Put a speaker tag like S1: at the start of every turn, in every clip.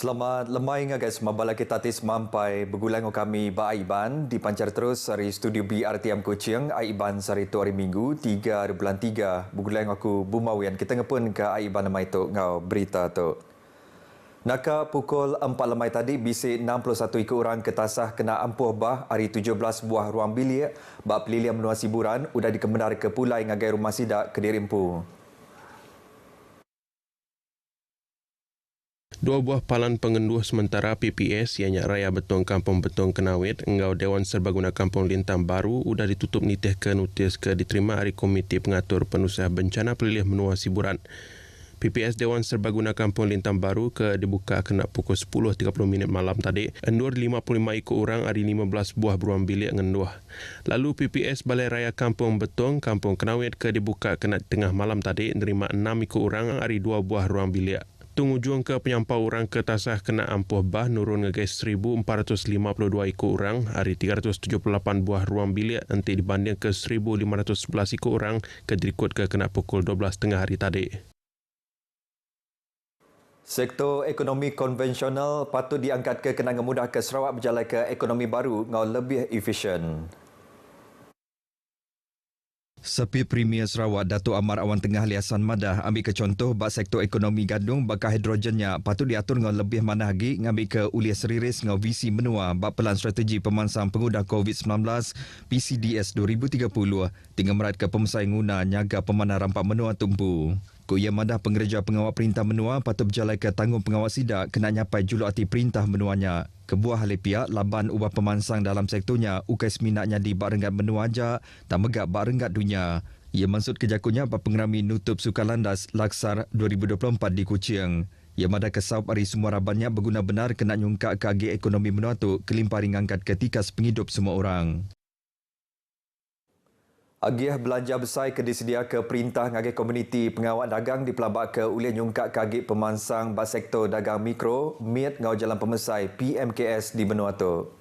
S1: Selamat lemai guys, mabala kita tis mampai begulang kami ba Aiban di pancar terus dari studio BRTM Kuching Aiban sari tu hari Minggu 3 bulan 3 begulang aku bumawian kita ngepun ke Aiban namai tu ngau berita tu. Naka pukul 4 lemai tadi bisi 61 ikut orang ketasah kena ampuh bah hari 17 buah ruang bilik bak pelilian menua hiburan udah dikebenar ke pulai ngagai rumah sidak Kediri Empu.
S2: Dua buah palan pengenduh sementara PPS ianya Raya Betong Kampung Betong Kenawit engau Dewan Serbaguna Kampung Lintang Baru udah ditutup nitih ke notis ke diterima hari Komiti Pengatur Penusah Bencana Pelilih Menua Siburan. PPS Dewan Serbaguna Kampung Lintang Baru ke dibuka kena pukul 10.30 malam tadi. Endur 55 ikut orang ada 15 buah beruang bilik ngenduh. Lalu PPS Balai Raya Kampung Betong Kampung Kenawit ke dibuka kena tengah malam tadi nerima 6 ikut orang ada 2 buah ruang bilik. Tungujung ke penyampau orang ke tasah kena ampuh bah nurun ngegas 1,452 ikut orang hari 378 buah ruang bilik nanti dibanding ke 1,511 ikut orang ke dirikut ke kena pukul 12 tengah hari tadi.
S1: Sektor ekonomi konvensional patut diangkat ke kena memudah ke Sarawak berjalan ke ekonomi baru ngau lebih efisien. Sepi Premier Sarawak Datuk Amar Awan Tengah Liasan Madah ambil ke contoh bak sektor ekonomi gandung bakal hidrogennya patut diatur ngau lebih mana lagi ngambil ke uliah seriris ngau visi menua bak pelan strategi pemansang pengudah COVID-19 PCDS 2030 tinggal merat ke pemesai guna nyaga pemanah rampak menua tumpu. Kuya Madah pengereja pengawal perintah menua patut berjalan ke tanggung pengawal sidak kena nyapai julukati perintah menuanya. Kebuah hal pihak laban ubah pemansang dalam sektornya ukais minatnya di bak renggat menua aja tak megak bak renggat dunia. Ia maksud kejakunya bak pengerami nutup sukan landas Laksar 2024 di Kuching. Ia Madah kesaup hari semua rabannya berguna benar kena nyungkak ke agi ekonomi menua tu kelimpari ngangkat ketika penghidup semua orang. Agiah belanja besar ke disedia ke perintah ngagai komuniti pengawal dagang di pelabak ke ulian nyungkak kagik pemansang bas sektor dagang mikro MIT ngau jalan pemesai PMKS di benua tu.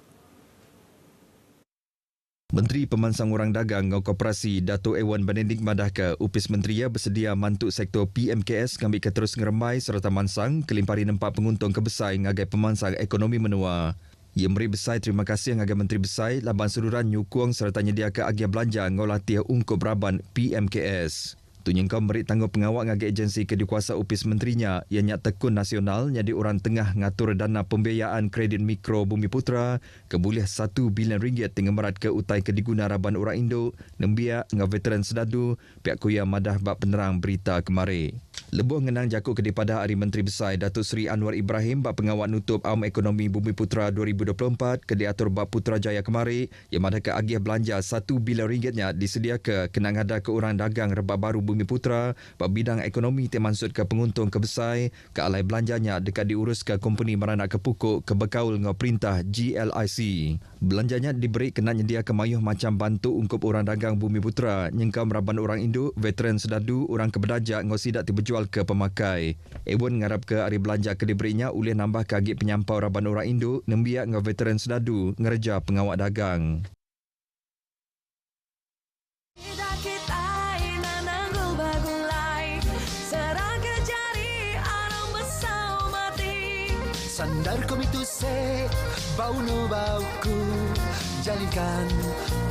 S1: Menteri Pemansang Orang Dagang ngau Koperasi Dato' Ewan Benedict Madah ke upis menteri bersedia mantuk sektor PMKS ngambil ke terus ngeremai serta mansang kelimpari nempak penguntung kebesar ngagai pemansang ekonomi menua. Ia memberi besar terima kasih ngagai Menteri Besar laban seluruhan nyukung serta nyediakan agia belanja ngau latih ungkup raban PMKS. Tunyengkau memberi tanggung pengawal ngagai agensi kedikuasa upis menterinya ianya Tekun Nasional nyadi orang tengah ngatur dana pembiayaan kredit mikro Bumi Putra keboleh RM1 bilion tinggal merat ke utai kediguna raban orang Indo nembia ngau veteran sedadu pihak kuya Madah bak penerang berita kemari. Lebuh ngenang jakuk kedipada Hari Menteri Besar Datuk Seri Anwar Ibrahim bak pengawal nutup Aum Ekonomi Bumi Putra 2024 ke diatur bak Putrajaya kemari yang Madah ke agiah belanja RM1 bilion disedia ke kenang ada ke orang dagang rebab baru Bumi Putra bak bidang ekonomi termaksud ke penguntung kebesar ke alai belanjanya dekat diurus ke company meranak ke pukuk ke bekaul ngau perintah GLIC. Belanjanya diberi kena nyedia ke mayuh macam bantu ungkup orang dagang Bumi Putra nyengkau meraban orang induk, veteran sedadu, orang kebedajak ngau sidak diberjual ke pemakai. Ewan ngarap ke hari belanja ke diberinya boleh nambah kagik penyampau raban orang induk nembiak ngau veteran sedadu ngereja pengawak dagang.
S3: Sandar komitu se bau no bauku jalinkan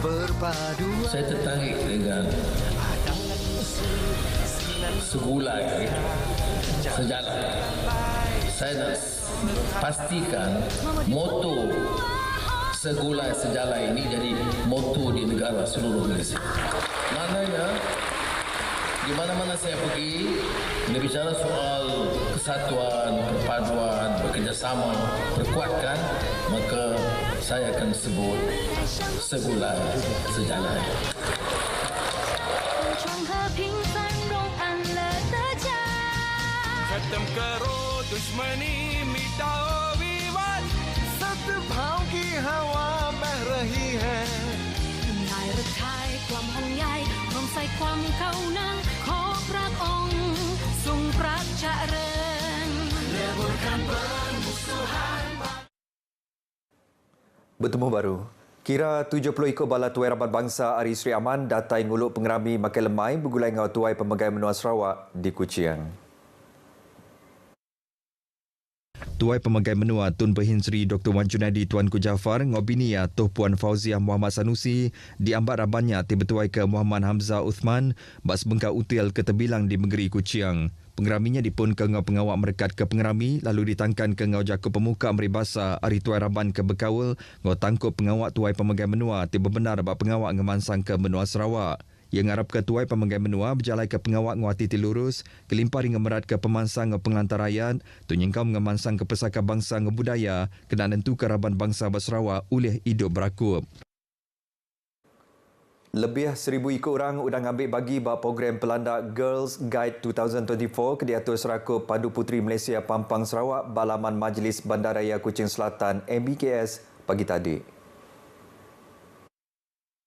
S3: perpaduan.
S4: Saya tertarik dengan segulai sejalan. Saya nak pastikan moto segulai sejalan ini jadi moto di negara seluruh Malaysia. Maknanya di mana-mana saya pergi, bila bicara soal kesatuan, perpaduan, bekerjasama, perkuatkan, maka saya akan sebut segulai sejalan.
S5: खत्म करो दुश्मनी मिटाओ विवाद
S3: सद्भाव की हवा बह रही है
S6: นายรักไทยความห่วงใยรวมใส่ความเข้านั่งขอพระองค์ทรงพระเจริญ
S3: leburkan permusuhan.
S1: Bertemu baru. Kira 70 ikut bala tuai rabat bangsa Ari Sri Aman datai nguluk pengerami makai lemai bergulai ngau tuai pemegai menua Sarawak di Kuching. Tuai Pemagai Menua Tun Berhin Sri Dr. Wan Junaidi Tuanku Jaafar Ngobinia Tuh Puan Fauziah Muhammad Sanusi diambat rabannya tiba-tuai ke Muhammad Hamzah Uthman bak sebengkau util ke terbilang di Negeri Kuching. Pengeraminya dipun ke ngau pengawak merekat ke pengerami lalu ditangkan ke ngau jaku pemuka meribasa hari tuai raban ke Bekawul ngau tangkup pengawak Tuai Pemagai Menua tiba benar bak pengawak ngemansang ke Menua Sarawak. Yang ngarap ke Tuai Pemagai Menua berjalai ke pengawak nguati tilurus, kelimpar hingga merat ke pemansang ngepengelantar rakyat, tunyengkau ngemansang ke pesaka bangsa ngebudaya, kena nentu keraban bangsa Sarawak oleh hidup berakup. Lebih 1,000 ikut orang udang ambil bagi bak program pelandak Girls Guide 2024 ke diatur serakup Padu Puteri Malaysia Pampang Sarawak balaman Majlis Bandaraya Kuching Selatan MBKS pagi tadi.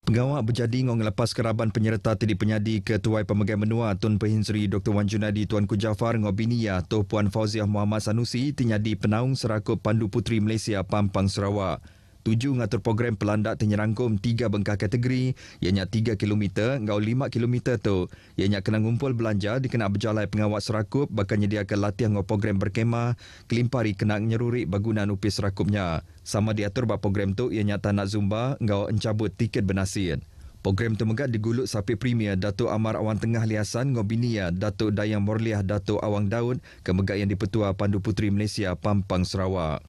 S1: Pengawak berjadi ngau ngelepas keraban penyerta tadi penyadi ke Tuai Pemagai Menua Tun Berhin Sri Dr. Wan Junaidi Tuanku Jaafar ngau binia Tuh Puan Fauziah Muhammad Sanusi tinyadi penaung serakup Pandu Puteri Malaysia Pampang Sarawak. 7 ngatur program pelandak tenyerangkum 3 bengkah kategori, ianya 3 km ngau 5 km tu. Ianya kena ngumpul belanja dikena berjalai pengawak serakup bakal nyediakan latihan ngau program berkemah, kelimpari kena nyerurik bagunan upis serakupnya. Sama diatur bak program tu ianya tanah zumba ngau encabut tiket bernasin. Program tu megat digulut sapi Premier Datuk Amar Awan Tengah Liasan ngau binia Datuk Dayang Morliah Datuk Awang Daud ke megat yang dipetua Pandu Puteri Malaysia Pampang Sarawak.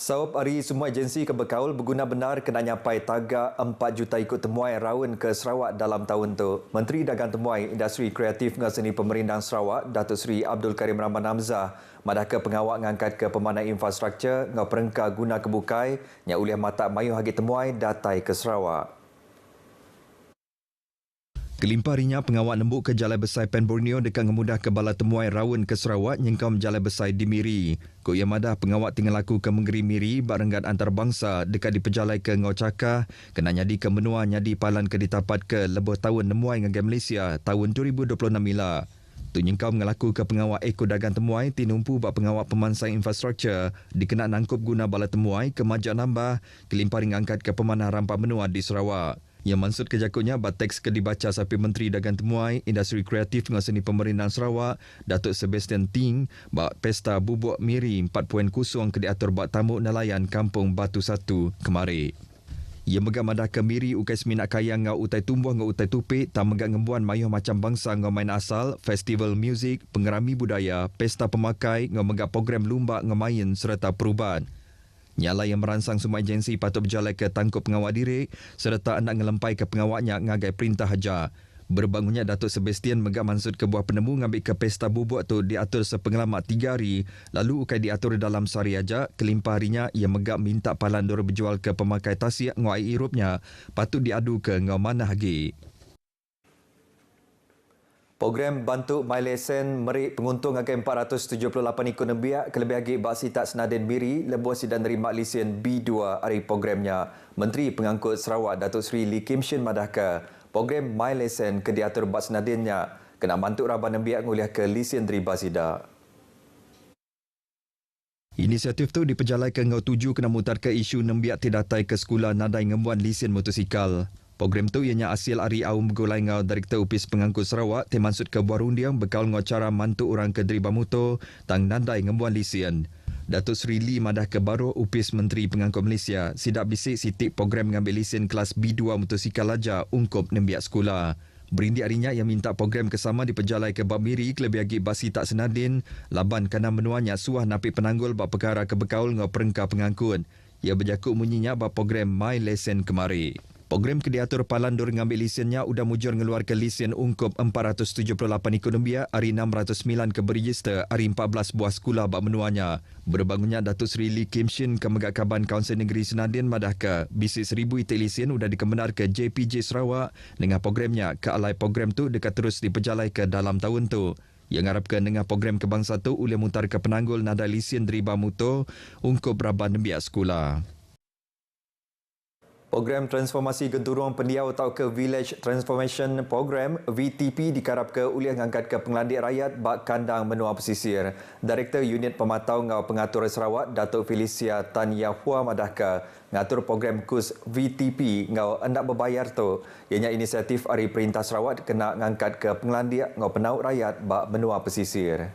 S1: Sawab hari semua agensi ke Bekawul berguna benar kena nyapai tagak 4 juta ikut temuai raun ke Sarawak dalam tahun tu. Menteri Dagang Temuai Industri Kreatif dan Seni Pemerintahan Sarawak Datuk Seri Abdul Karim Rahman Hamzah madah ke pengawak ngangkat ke pemanai infrastruktur ngau perengka guna kebukai yang uliah mata mayu hagi temuai datai ke Sarawak. Kelimparinya pengawak nembuk ke Jalai Besar Pen Borneo dekat ngemudah ke bala temuai raun ke Sarawak nyengkam Jalai Besar di Miri. Kok yang madah pengawak tinggal laku ke Menggeri Miri barenggat antarabangsa dekat dipejalai ke Ngau Cakah kena nyadi ke menua nyadi palan ke ditapat ke lebih tahun nemuai ngagai Malaysia tahun 2026 mila. Tu nyengkam ngelaku ke pengawak Eko Dagang Temuai tinumpu bak pengawak pemansang infrastruktur dikena nangkup guna bala temuai ke Majak Nambah kelimpari ngangkat ke pemanah rampak menua di Sarawak. Yang maksud kejakutnya bateks ke dibaca sapi Menteri Dagang Temuai, Industri Kreatif dan Seni Pemerintahan Sarawak, Datuk Sebastian Ting, bak Pesta Bubuk Miri 4.0 ke diatur bak tamu nelayan Kampung Batu 1 kemari. Ia megak madah ke Miri ukai seminat kayang ngau utai tumbuh ngau utai tupik, tak megak ngembuan mayuh macam bangsa ngau main asal, festival muzik, pengerami budaya, pesta pemakai, ngau megak program lumba ngau main serta perubahan. Nyala yang merangsang semua agensi patut berjalai ke tangkup pengawak diri serta hendak ngelempai ke pengawaknya ngagai perintah hajar. Berbangunnya Datuk Sebastian megak mansud ke buah penemu ngambil ke pesta bubuk tu diatur sepengalamat 3 hari lalu ukai diatur dalam sehari aja kelimpah harinya ia megak minta palan dor berjual ke pemakai tasiak ngau air irupnya patut diadu ke ngau mana hagi. Program Bantu My Lesen merik penguntung agai 478 ikut nembiak kelebih agi bak sitak Senaden Miri lebuh sidang nerima lesen B2 hari programnya. Menteri Pengangkut Sarawak Datuk Seri Lee Kim Shin madahka program My Lesen ke diatur bak Senadennya kena bantu raban nembiak nguliah ke lesen terima sidak. Inisiatif tu diperjalaikan ngau tuju kena mutar ke isu nembiak tidatai ke sekolah nadai ngembuan lesen motosikal. Program tu ianya hasil Ari Aum Begulai ngau Direktur Upis Pengangkut Sarawak termaksud ke buah rundiang bekal ngau cara mantu orang ke deriba motor tang nandai ngembuan lesen. Datuk Seri Lee madah ke baru Upis Menteri Pengangkut Malaysia sidak bisik sitik program mengambil lesen kelas B2 motosikal aja ungkup nembiak sekolah. Berindi harinya yang minta program kesama diperjalai ke Bab Miri kelebih agi basi tak senadin laban kerana menuanya suah napi penanggul bab perkara ke Bekaul ngau perengka pengangkut. Ia berjakut munyinya bab program My Lesen kemari. Program kediatur palan dor ngambil lisennya udah mujur ngeluarkan lesen ungkup 478 ikut nembiak hari 609 ke berregister hari 14 buah sekolah bak menuanya. Berbangunnya Datuk Seri Lee Kim Shin ke Megak Kaban Kaunsil Negeri Senadin madahka bisik 1000 itik lesen udah dikebenar ke JPJ Sarawak dengan programnya ke alai program tu dekat terus diperjalai ke dalam tahun tu. Yang harapkan dengan program kebangsa tu boleh mutar ke penanggul nada lesen deriba motor ungkup raban nembiak sekolah. Program Transformasi Genturong Pendiau atau ke Village Transformation Program VTP dikarap ke uliah ngangkat ke penglandik rakyat bak kandang menua pesisir. Direktur Unit Pematau Ngau Pengatur Sarawak Datuk Felicia Tan Yahua madahka ngatur program KUS VTP ngau hendak berbayar tu. Ianya inisiatif Hari Perintah Sarawak kena ngangkat ke penglandik ngau penaut rakyat bak menua pesisir.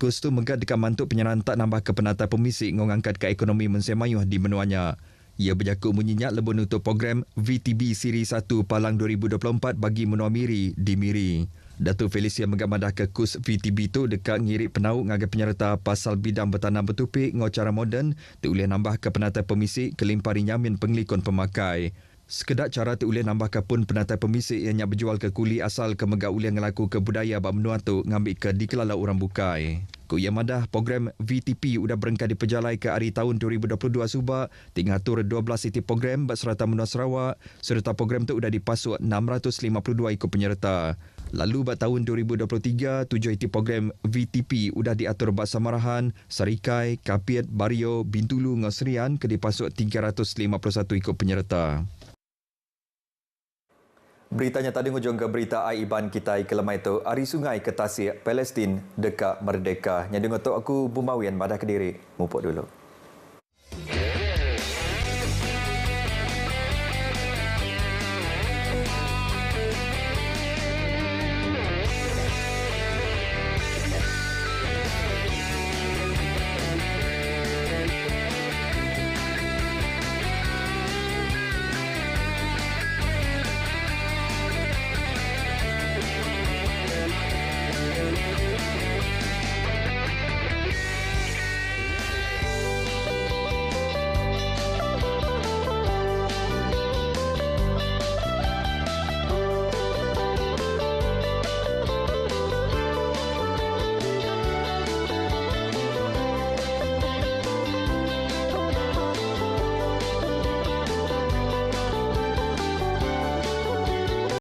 S1: Kus tu megah dekat mantuk penyerantak nambah ke penata pemisik ngangkat ke ekonomi mensemayuh di menuanya. Ia berjakut munyinya lebih untuk program VTB Siri 1 Palang 2024 bagi menua Miri di Miri. Datuk Felicia megamadah ke kus VTB tu dekat ngirik penauk ngagai penyerta pasal bidang bertanam bertupik ngau cara moden boleh nambah ke penata pemisik kelimpari nyamin penglikon pemakai. Sekedar cara tu boleh nambah ke pun penata pemisik yang berjual ke kuli asal ke megak boleh ngelaku ke budaya bak menua tu ngambil ke dikelala orang bukai. Ku ia madah program VTP sudah berengkat diperjalai ke hari tahun 2022 subak tinggal atur 12 iti program bak serata menua Sarawak serta program tu sudah dipasuk 652 ikut penyerta. Lalu bak tahun 2023 7 iti program VTP sudah diatur bak Samarahan, Sarikai, Kapiat, Bario, Bintulu, Ngosrian ke dipasuk 351 ikut penyerta. Beritanya tadi hujung ke berita Aiban kita kelemai itu Ari Sungai ke Tasik, Palestin dekat Merdeka. Yang dengar tu aku Bumawian madah Kediri. Mupuk dulu.